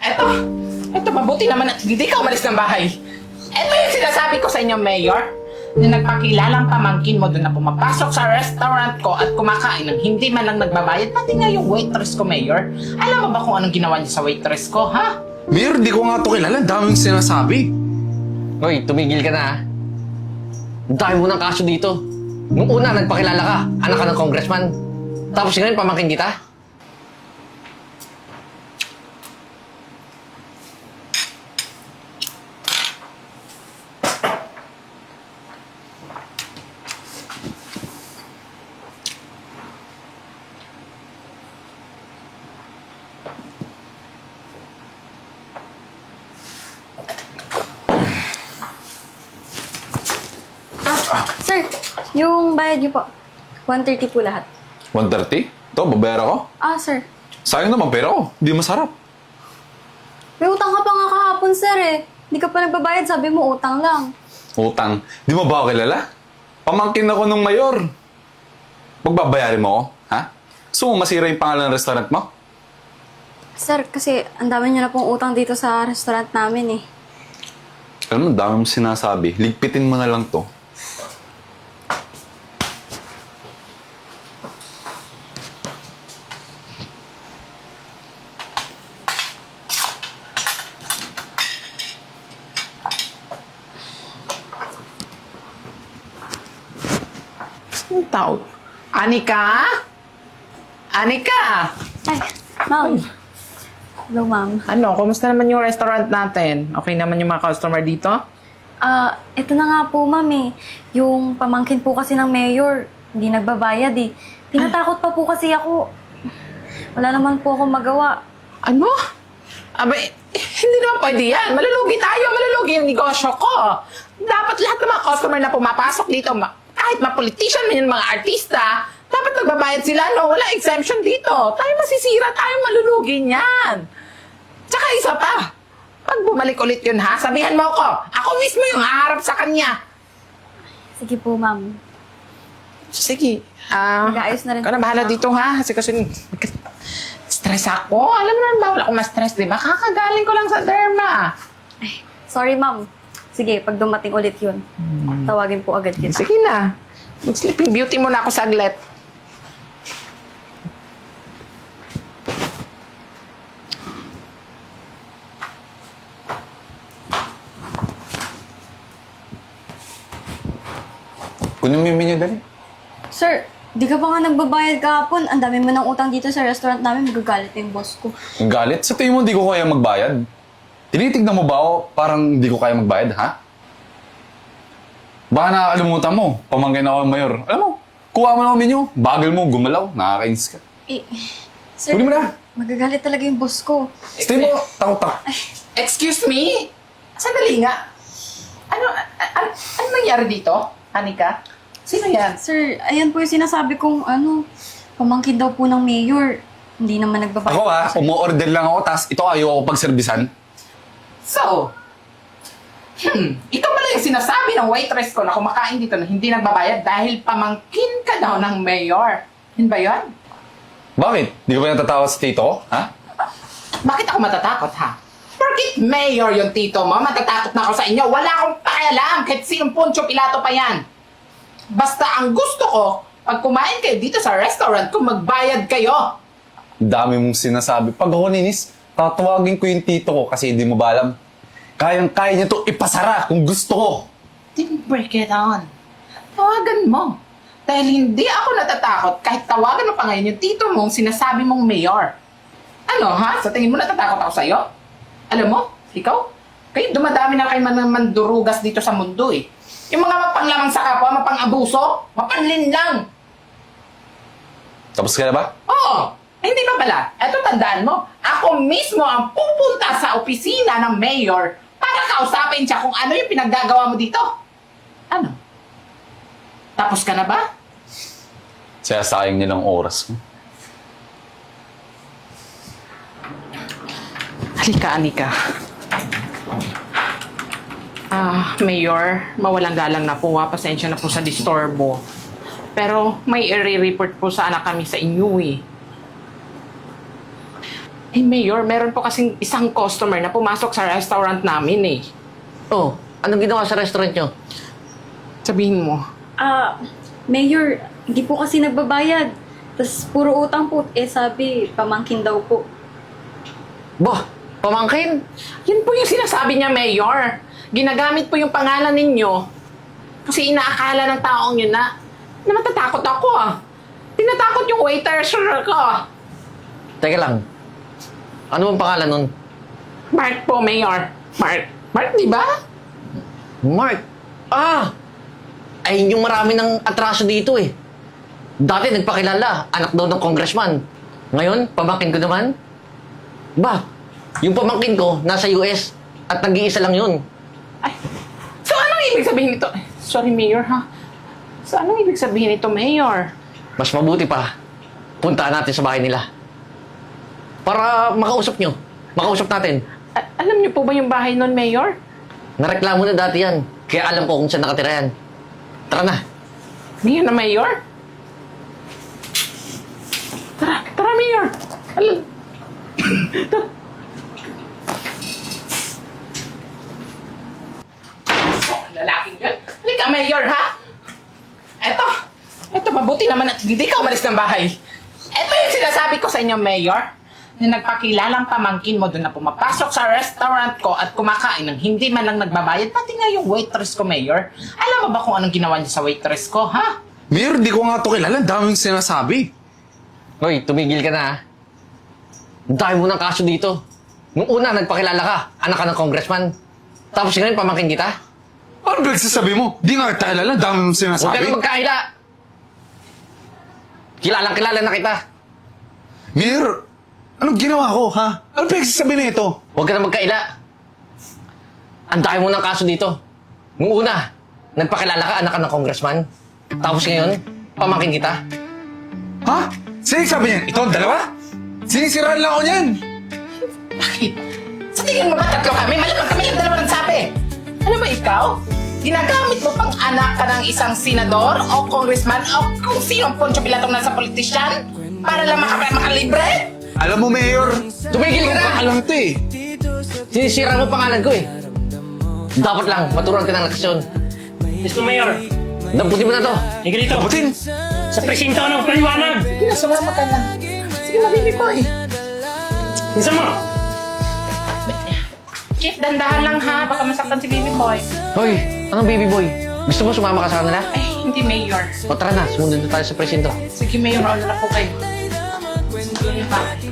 Eto, mabuti naman at hindi ka umalis ng bahay. Eto yung sinasabi ko sa inyo, Mayor. Na nagpakilalang pamangkin mo doon na pumapasok sa restaurant ko at kumakain ng hindi man lang nagbabayad, pati nga yung waitress ko, Mayor. Alam mo ba kung anong ginawa niya sa waitress ko, ha? Mayor, di ko nga ito kilala. Daming sinasabi. Hoy, tumigil ka na ha. Ang dami mo ng kaso dito. Nung una, nagpakilala ka. Anak ka ng congressman. Tapos ngayon, pamangkin kita. Sir, yung bayad niyo po. 130 po lahat. 130? Ito, babayara ko. Sir. Sayang naman pera ko. Di masarap. May utang ka pa nga kahapon, sir eh. Hindi ka pa nagbabayad, sabi mo utang lang. Utang. Di mo ba ako kilala? Pamangkin ako nung mayor. Magbabayarin mo ako, ha? Gusto mo masira yung pangalan ng restaurant mo? Sir, kasi ang dami niyo na pong utang dito sa restaurant namin eh. Alam mo, dami mong sinasabi. Ligpitin mo na lang to. Ang tawag. Anika? Anika! Ay, ma'am. Hello, ma'am. Ano, kumusta naman yung restaurant natin? Okay naman yung mga customer dito? Ito na nga po, ma'am eh. Yung pamangkin po kasi ng mayor, hindi nagbabayad eh. Tinatakot pa po kasi ako. Wala naman po akong magawa. Ano? Abay, hindi naman pwede yan. Malulugi tayo, malulugi yung negosyo ko. Dapat lahat ng mga customer na pumapasok dito, kahit mga politician man yung mga artista, dapat nagbabayad sila, no? Wala exemption dito. Tayo masisira, tayo malulugi niyan. Tsaka isa pa, pag bumalik ulit yun, ha? Sabihan mo ako. Ako mismo yung haharap sa kanya. Sige po, ma'am. Sige. Mag-aayos na rin Ikaw na po bahala ako. dito, ha? Kasi stress ako. Alam mo naman bawal ako ma-stress, di ba? Kakagaling ko lang sa derma. Ay, sorry, ma'am. Sige, pag dumating ulit yun, tawagin po agad kita. Sige na. Mag-sleeping beauty muna ako saglit. Kunin mo yung menu dali. Sir, di ka pa nga nagbabayad kahapon. Ang dami mo ng utang dito sa restaurant namin. Magagalit yung boss ko. Ang galit? Sa tingin mo hindi ko kaya magbayad? Tinitignan mo ba ako parang hindi ko kaya magbayad, ha? Baka nakakalimutan mo. Pamangkin ako ng mayor. Alam mo, kuha mo lang ang menu. Bagal mo, gumalaw. Nakakainis ka. Sir, Huli mo na. magagalit talaga yung boss ko. Stay mo, takot. Excuse me? Sandali nga. Ano nangyari dito, Anika? Sino yan? Sir, ayan po yung sinasabi kong pamangkin daw po ng mayor. Hindi naman nagbabayad. Ako ha, umu-order lang ako, tas ito ayaw ako pagservisan. So, ikaw pala yung sinasabi ng waitress ko na kumakain dito na hindi nagbabayad dahil pamangkin ka daw ng mayor. Yun ba yun? Bakit? Di ka ba natatawa sa tito ko, ha? Bakit ako matatakot, ha? Bakit mayor yung tito mo? Matatakot na ako sa inyo. Wala akong pakialam kahit sinong Poncio Pilato pa yan. Basta ang gusto ko, pag kumain kayo dito sa restaurant, kung magbayad kayo. Dami mong sinasabi. Pag ako ninis, tatawagin ko yung tito ko kasi hindi mo ba alam. Kayang-kaya niya to ipasara kung gusto ko. Then break it on. Tawagan mo. Dahil hindi ako natatakot kahit tawagan mo pa ngayon yung tito mong sinasabi mong mayor. Ano ha? Sa tingin mo natatakot ako sa'yo? Alam mo, ikaw? Kayo dumadami na kayo mandurugas dito sa mundo eh. Yung mga mapanglamang sa kapwa, mapang-abuso, mapanlinlang. Tapos ka na ba? Oo, hindi pa pala. Eto tandaan mo, ako mismo ang pupunta sa opisina ng mayor para kausapin siya kung ano yung pinaggagawa mo dito. Ano? Tapos ka na ba? Sayang niya ng oras ko. Halika, Anika. Mayor, mawalang galang na po. Pasensya na po sa disturbo. Pero may i-report po sana kami sa inyo eh. Eh, Mayor, meron po kasing isang customer na pumasok sa restaurant namin eh. Oh, anong ginawa sa restaurant nyo? Sabihin mo. Mayor, hindi po kasi nagbabayad. Tapos puro utang po. Eh sabi, pamangkin daw po. Bah, pamangkin? Yan po yung sinasabi niya, Mayor. Ginagamit po yung pangalan ninyo kasi inaakala ng taong yun na matatakot ako ah. Tinatakot yung waiter ko. Teka lang. Ano bang pangalan nun? Mark po, Mayor. Mark. Mark, di ba? Mark. Ah! Ay, yung marami ng atraso dito eh. Dati nagpakilala, anak daw ng congressman. Ngayon, pamangkin ko naman. Ba, yung pamangkin ko nasa US at nag-iisa lang yun. Ay, so anong ibig sabihin nito? Sorry, Mayor, ha? So anong ibig sabihin nito, Mayor? Mas mabuti pa, puntaan natin sa bahay nila. Para makausap nyo. Makausap natin. Alam niyo po ba yung bahay nun, Mayor? Nareklamo na dati yan. Kaya alam ko kung saan nakatira yan. Tara na. Ngayon na, Mayor? Tara, Mayor! Alam... Lalaking yun. Halika, Mayor, ha? Eto, mabuti naman at hindi ka umalis ng bahay. Eto yung sinasabi ko sa inyo, Mayor, na nagpakilalang pamangkin mo doon na pumapasok sa restaurant ko at kumakain ng hindi man lang nagbabayad, pati nga yung waitress ko, Mayor. Alam mo ba kung anong ginawa niya sa waitress ko, ha? Mayor, di ko nga to kilala. Ang daming sinasabi. Hoy, tumigil ka na ha. Ang dami mo ng kaso dito. Nung una, nagpakilala ka. Anak ka ng congressman. Tapos ngayon, pamangkin kita. Ano nagsasabi mo? Di nga kita kilala. Ang dami mong Huwag ka sinasabi. na magkaila. Kilalang-kilala na kita. Mayor, anong ginawa ko, ha? Ano pinagsasabi na ito? Huwag ka na magkaila. Ang dami mo ng kaso dito. Nung una, nagpakilala ka, anak ka ng congressman. Tapos ngayon, pamangkin kita. Ha? Sino sabi niyan? Ito ang dalawa? Sinisiraan lang ako niyan. Bakit? Sa tingin mo ba tatlo kami? Malamang kami yung dalawa nagsabi. Ano ba ikaw? Ginagamit mo pang anak ka ng isang senador o congressman o kung sino ang Poncio Pilatong nasa politisyan para lang makalibre? Alam mo, Mayor, Tumigil ka na! alam to eh. Sinisira mo pangalan ko eh. Dapat lang, maturuan ka ng leksyon. Mr. Mayor, Damputin mo na to. sige dito. Kaputin. Sa presinto ng paliwanag. Sige na, sumama ka na. Sige na, baby boy. Isa mo. Chief, dandahan lang ha. Baka masaktan si baby boy. Hoy, anong baby boy? Gusto mo sumama ka sa kanila? Ay, hindi, Mayor. O tara na, sumunod na tayo sa presinto. Sige, Mayor. Ano na po kayo? Sige, bye.